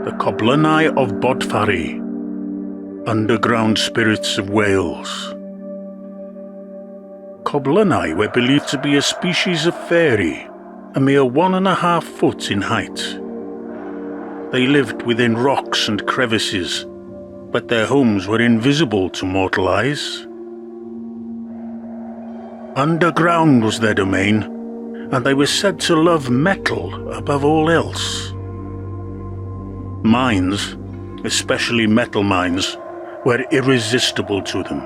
the Coblynau of Bodfari, underground spirits of Wales. Coblynau were believed to be a species of fairy, a mere 1.5 foot in height. They lived within rocks and crevices, but their homes were invisible to mortal eyes. Underground was their domain, and they were said to love metal above all else. Mines, especially metal mines, were irresistible to them.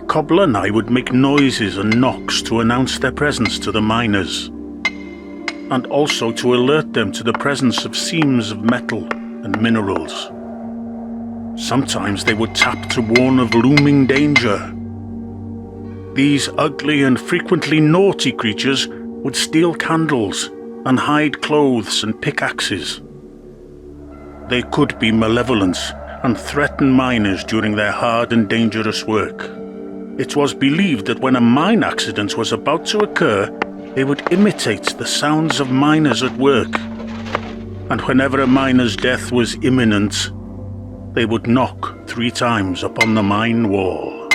Coblynau would make noises and knocks to announce their presence to the miners, and also to alert them to the presence of seams of metal and minerals. Sometimes they would tap to warn of looming danger. These ugly and frequently naughty creatures would steal candles and hide clothes and pickaxes. They could be malevolent and threaten miners during their hard and dangerous work. It was believed that when a mine accident was about to occur, they would imitate the sounds of miners at work. And whenever a miner's death was imminent, they would knock 3 times upon the mine wall.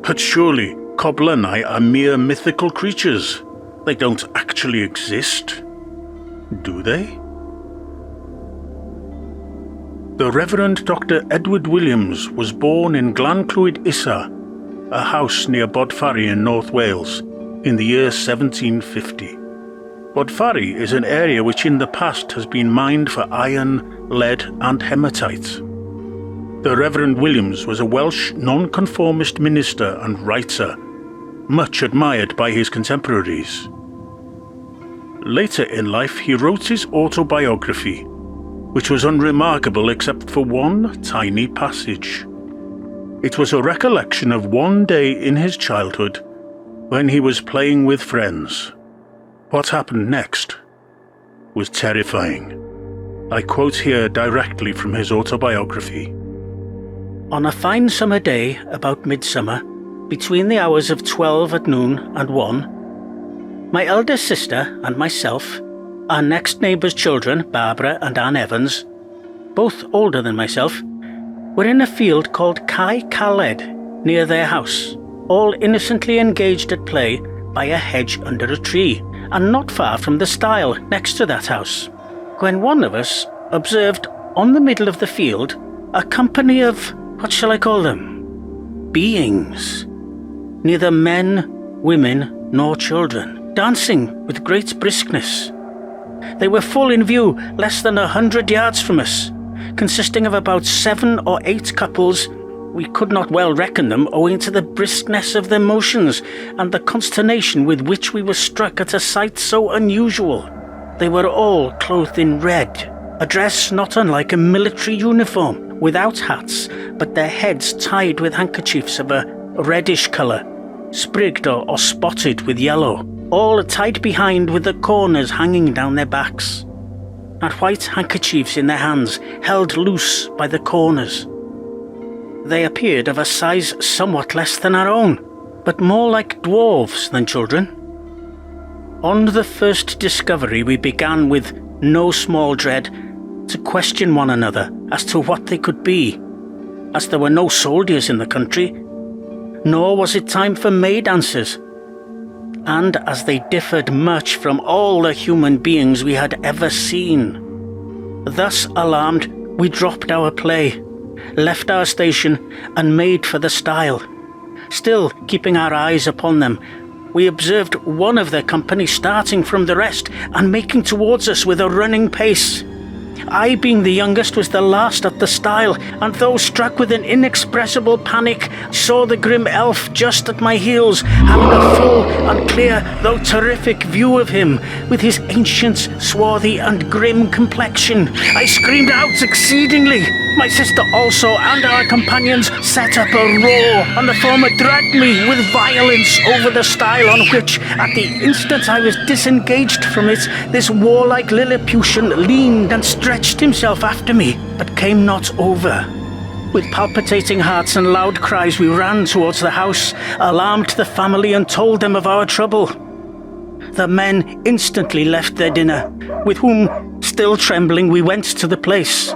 But surely, Coblynau are mere mythical creatures. They don't actually exist, do they? The Reverend Dr. Edward Williams was born in Glan Clwyd Isa, a house near Bodfari in North Wales, in the year 1750. Bodfari is an area which in the past has been mined for iron, lead and haematite. The Reverend Williams was a Welsh nonconformist minister and writer, much admired by his contemporaries. Later in life he wrote his autobiography, which was unremarkable except for one tiny passage. It was a recollection of one day in his childhood when he was playing with friends. What happened next was terrifying. I quote here directly from his autobiography. On a fine summer day, about midsummer, between the hours of 12 at noon and 1, my eldest sister and myself, our next neighbour's children, Barbara and Anne Evans, both older than myself, were in a field called Cae Caled near their house, all innocently engaged at play by a hedge under a tree, and not far from the stile next to that house, when one of us observed on the middle of the field a company of, what shall I call them? Beings. Neither men, women, nor children, dancing with great briskness. They were full in view, less than 100 yards from us, consisting of about 7 or 8 couples. We could not well reckon them owing to the briskness of their motions and the consternation with which we were struck at a sight so unusual. They were all clothed in red, a dress not unlike a military uniform, without hats, but their heads tied with handkerchiefs of a reddish colour, sprigged or spotted with yellow, all tied behind with the corners hanging down their backs, and white handkerchiefs in their hands, held loose by the corners. They appeared of a size somewhat less than our own, but more like dwarfs than children. On the first discovery we began with no small dread to question one another as to what they could be, as there were no soldiers in the country, nor was it time for May dances, and as they differed much from all the human beings we had ever seen. Thus alarmed, we dropped our play, left our station, and made for the stile. Still keeping our eyes upon them, we observed one of their company starting from the rest and making towards us with a running pace. I, being the youngest, was the last at the stile, and though struck with an inexpressible panic, saw the grim elf just at my heels, having a full and clear, though terrific view of him, with his ancient, swarthy and grim complexion. I screamed out exceedingly. My sister also and our companions set up a roar, and the former dragged me with violence over the stile, on which, at the instant I was disengaged from it, this warlike Lilliputian leaned and stretched himself after me, but came not over. With palpitating hearts and loud cries we ran towards the house, alarmed the family and told them of our trouble. The men instantly left their dinner, with whom Still trembling, we went to the place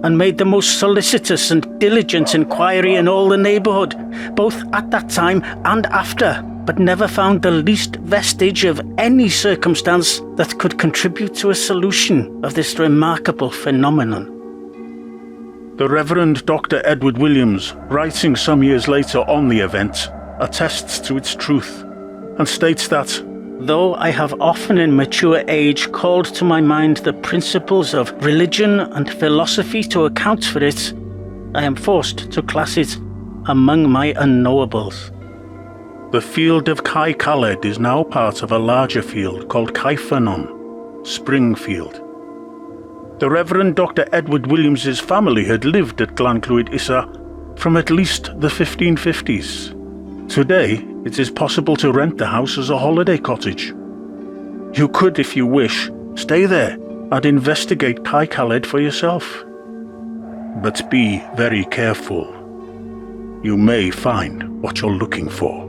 and made the most solicitous and diligent inquiry in all the neighbourhood, both at that time and after, but never found the least vestige of any circumstance that could contribute to a solution of this remarkable phenomenon. The Reverend Dr. Edward Williams, writing some years later on the event, attests to its truth and states that, though I have often in mature age called to my mind the principles of religion and philosophy to account for it, I am forced to class it among my unknowables. the field of Cae Caled is now part of a larger field called Cae Springfield. The Reverend Dr. Edward Williams's family had lived at Glan Clwyd Isa from at least the 1550s. Today, it is possible to rent the house as a holiday cottage. You could, if you wish, stay there and investigate Cae Caled for yourself. But be very careful. You may find what you're looking for.